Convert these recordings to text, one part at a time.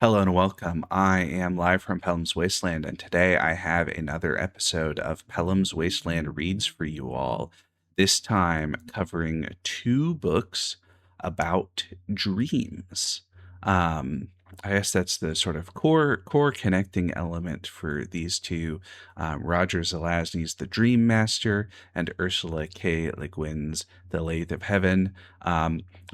Hello and welcome. I am live from Pellam's Wasteland, and today I have another episode of Pellam's Wasteland Reads for you all. This time covering two books about dreams. Um, I guess that's the sort of core connecting element for these two. Roger Zelazny's The Dream Master and Ursula K. Le Guin's The Lathe of Heaven.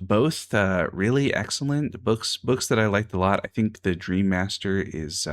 Both really excellent books that I liked a lot. I think the Dream Master is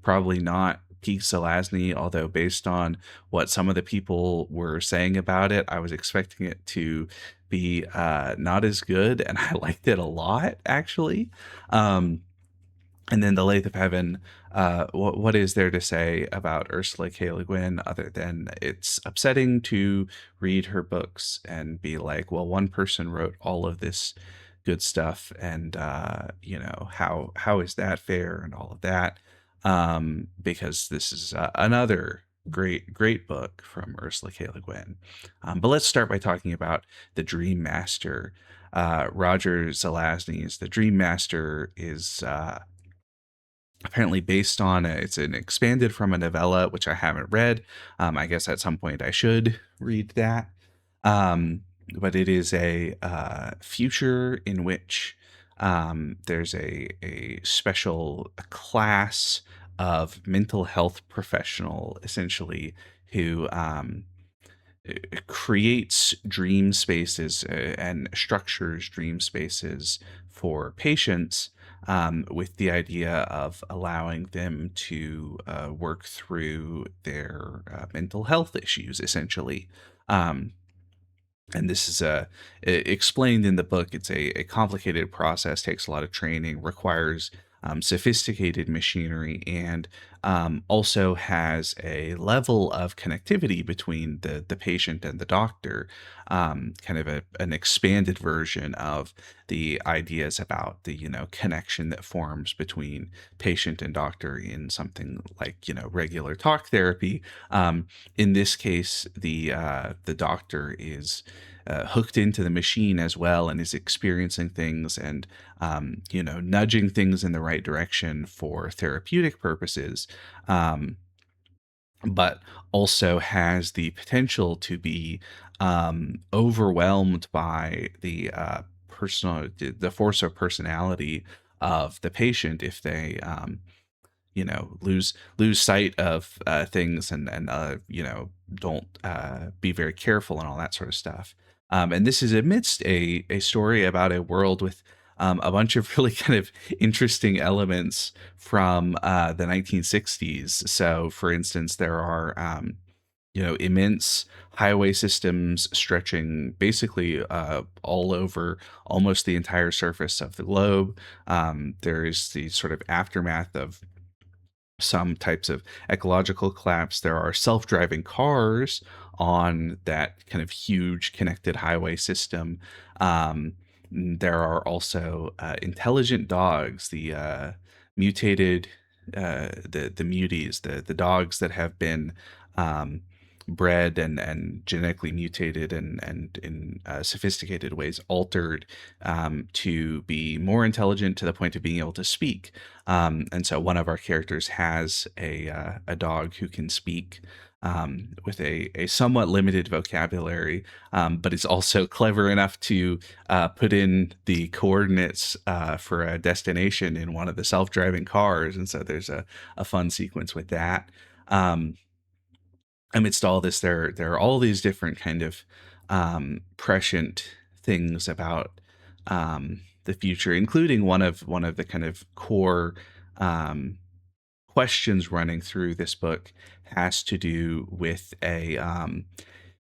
probably not peak Zelazny, although based on what some of the people were saying about it, I was expecting it to be not as good, and I liked it a lot actually. um, and then the Lathe of Heaven. What is there to say about Ursula K. Le Guin other than it's upsetting to read her books and be like, well, one person wrote all of this good stuff, and how is that fair and all of that? Because this is another great book from Ursula K. Le Guin. But let's start by talking about the Dream Master. Roger Zelazny's The Dream Master is apparently based on it's an expanded from a novella which I haven't read. I guess at some point I should read that. um, but it is a future in which there's a special class of mental health professional essentially who creates dream spaces and structures dream spaces for patients, with the idea of allowing them to work through their mental health issues, essentially. Um, and this is explained in the book. It's a complicated process, takes a lot of training, requires sophisticated machinery, and also has a level of connectivity between the patient and the doctor, kind of an expanded version of the ideas about the connection that forms between patient and doctor in something like regular talk therapy. In this case, the doctor is hooked into the machine as well and is experiencing things and nudging things in the right direction for therapeutic purposes, um, but also has the potential to be overwhelmed by the force of personality of the patient if they lose sight of things and don't be very careful and all that sort of stuff. And this is amidst a story about a world with a bunch of really kind of interesting elements from the 1960s. So for instance, there are immense highway systems stretching basically all over almost the entire surface of the globe. There is the sort of aftermath of some types of ecological collapse. There are self-driving cars on that kind of huge connected highway system. There are also intelligent dogs, the mutated, the muties, the dogs that have been um, bred and genetically mutated and in sophisticated ways altered to be more intelligent to the point of being able to speak. And so one of our characters has a dog who can speak with a somewhat limited vocabulary, but is also clever enough to put in the coordinates for a destination in one of the self-driving cars. And so there's a fun sequence with that. Amidst all this, there are all these different kind of prescient things about the future, including one of the kind of core um, questions running through this book has to do with a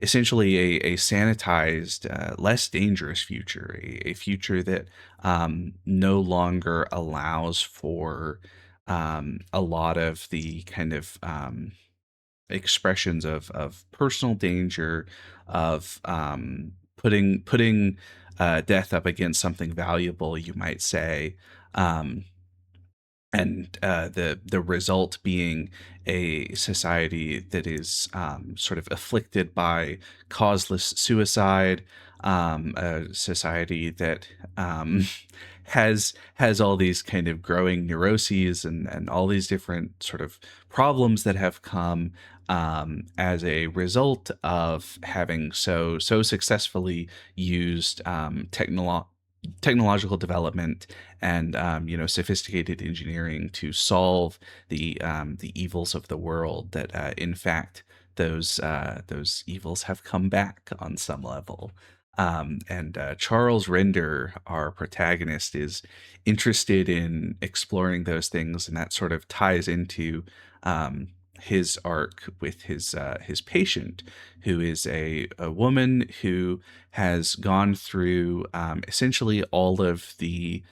essentially a sanitized, less dangerous future, a future that no longer allows for a lot of the kind of expressions of personal danger, of putting death up against something valuable, you might say. Um, and the result being a society that is sort of afflicted by causeless suicide, a society that has all these kind of growing neuroses and all these different sort of problems that have come as a result of having so successfully used technological development and sophisticated engineering to solve the evils of the world. That in fact those evils have come back on some level. And Charles Render, our protagonist, is interested in exploring those things, and that sort of ties into his arc with his patient, who is a woman who has gone through essentially all of the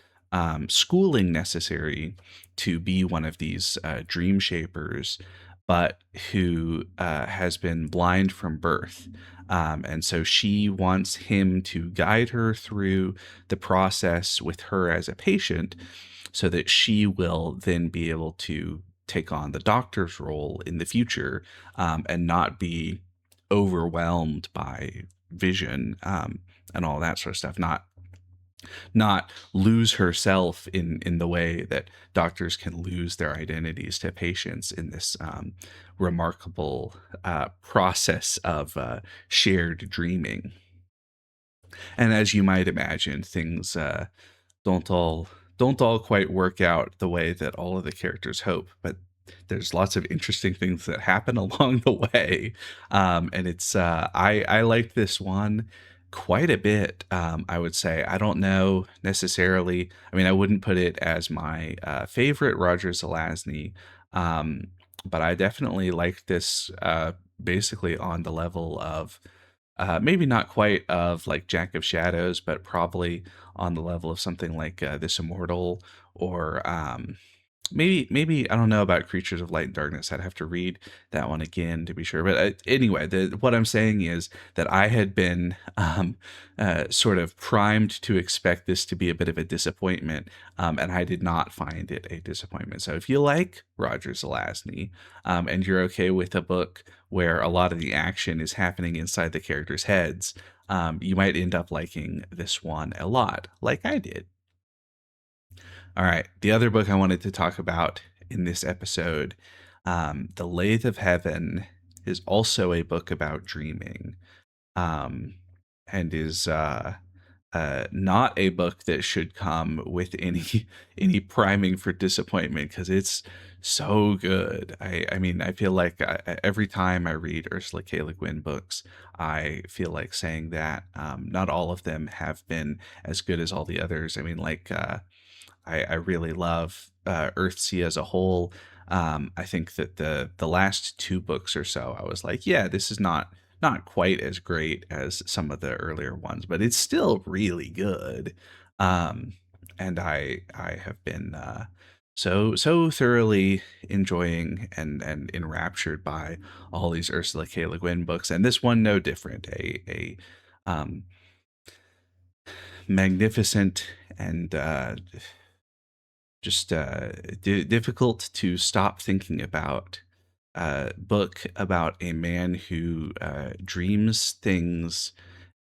schooling necessary to be one of these dream shapers, but who has been blind from birth. And so she wants him to guide her through the process with her as a patient so that she will then be able to take on the doctor's role in the future, and not be overwhelmed by vision, and all that sort of stuff. Not lose herself in the way that doctors can lose their identities to patients in this remarkable process of shared dreaming. And as you might imagine, things don't all don't all quite work out the way that all of the characters hope, but there's lots of interesting things that happen along the way. And it's I like this one quite a bit. I would say I don't know necessarily. I mean, I wouldn't put it as my favorite Roger Zelazny, um, but I definitely like this. Basically on the level of maybe not quite of like Jack of Shadows, but probably on the level of something like This Immortal, or maybe I don't know about Creatures of Light and Darkness. I'd have to read that one again to be sure. But anyway, what I'm saying is that I had been sort of primed to expect this to be a bit of a disappointment, and I did not find it a disappointment. So if you like Roger Zelazny, and you're okay with a book where a lot of the action is happening inside the characters' heads, you might end up liking this one a lot, like I did. All right. The other book I wanted to talk about in this episode, The Lathe of Heaven, is also a book about dreaming, um, and is not a book that should come with any any priming for disappointment, because it's so good. I mean, I feel like every time I read Ursula K. Le Guin books, I feel like saying that not all of them have been as good as all the others. I mean, like I really love Earthsea as a whole. I think that the last two books or so, I was like, yeah, this is not quite as great as some of the earlier ones, but it's still really good. Um, and I have been so thoroughly enjoying and enraptured by all these Ursula K. Le Guin books, and this one no different. A magnificent and just difficult to stop thinking about book about a man who dreams things,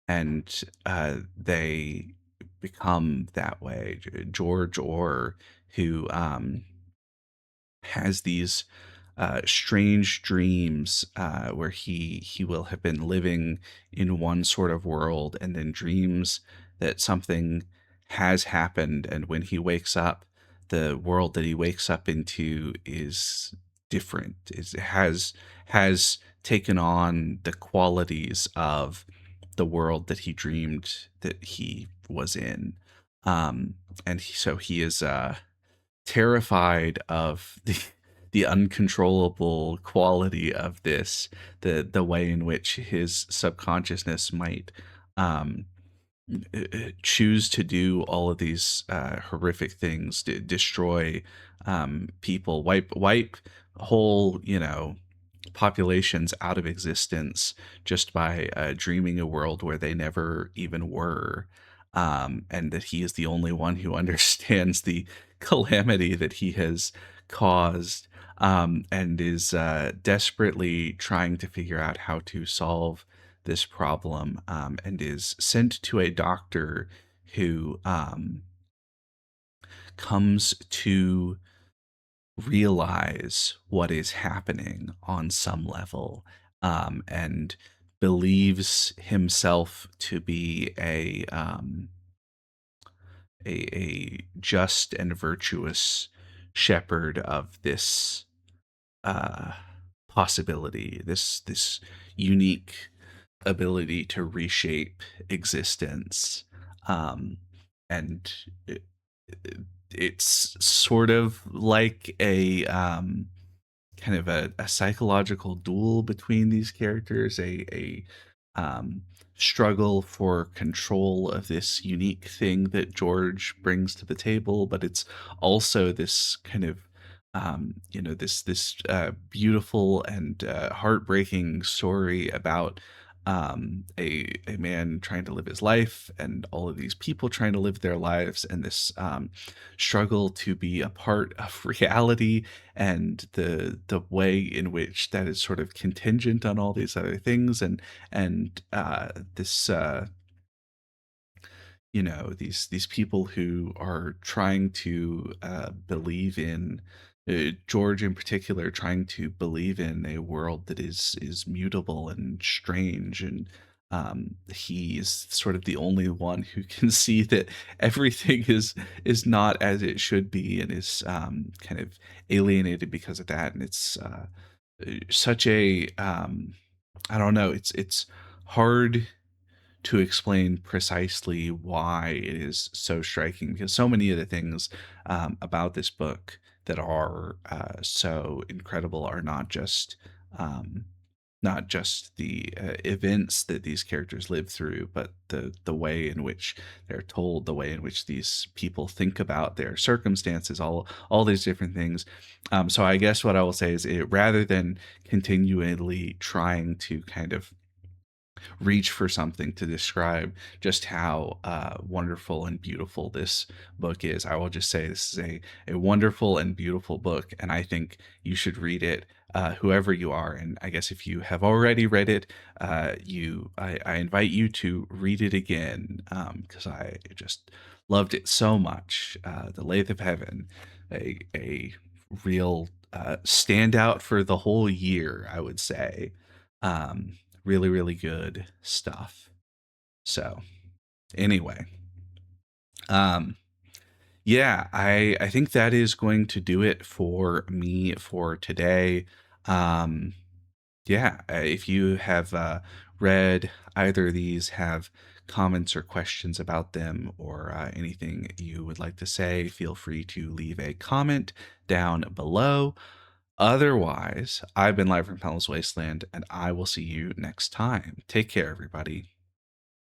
and they become that way. George Orr, who has these strange dreams where he will have been living in one sort of world, and then dreams that something has happened, and when he wakes up, the world that he wakes up into is different. Has taken on the qualities of the world that he dreamed that he was in. So he is terrified of the uncontrollable quality of this, the way in which his subconsciousness might um choose to do all of these horrific things, destroy people, wipe whole populations out of existence just by dreaming a world where they never even were. And that he is the only one who understands the calamity that he has caused, and is desperately trying to figure out how to solve this problem, and is sent to a doctor who comes to realize what is happening on some level, and believes himself to be a just and virtuous shepherd of this uh, possibility, this unique ability to reshape existence. Um, and it, it's sort of like a kind of a psychological duel between these characters, a struggle for control of this unique thing that George brings to the table, but it's also this kind of this beautiful and heartbreaking story about a man trying to live his life and all of these people trying to live their lives, and this struggle to be a part of reality, and the way in which that is sort of contingent on all these other things, and this these people who are trying to believe in George in particular, trying to believe in a world that is mutable and strange, and he is sort of the only one who can see that everything is not as it should be, and is kind of alienated because of that. And it's such a I don't know, it's hard to explain precisely why it is so striking, because so many of the things about this book that are so incredible are um, not just the events that these characters live through, but the way in which they're told, the way in which these people think about their circumstances, all these different things. So I guess what I will say is, rather than continually trying to kind of reach for something to describe just how wonderful and beautiful this book is, I will just say this is a wonderful and beautiful book, and I think you should read it, whoever you are. And I guess if you have already read it, I invite you to read it again, because I just loved it so much. The Lathe of Heaven, a real standout for the whole year, I would say. Really, really good stuff. So anyway, um, yeah, I think that is going to do it for me for today. Um, yeah, if you have read either of these, have comments or questions about them, or anything you would like to say, feel free to leave a comment down below. Otherwise, I've been live from Pellam's Wasteland, and I will see you next time. Take care, everybody.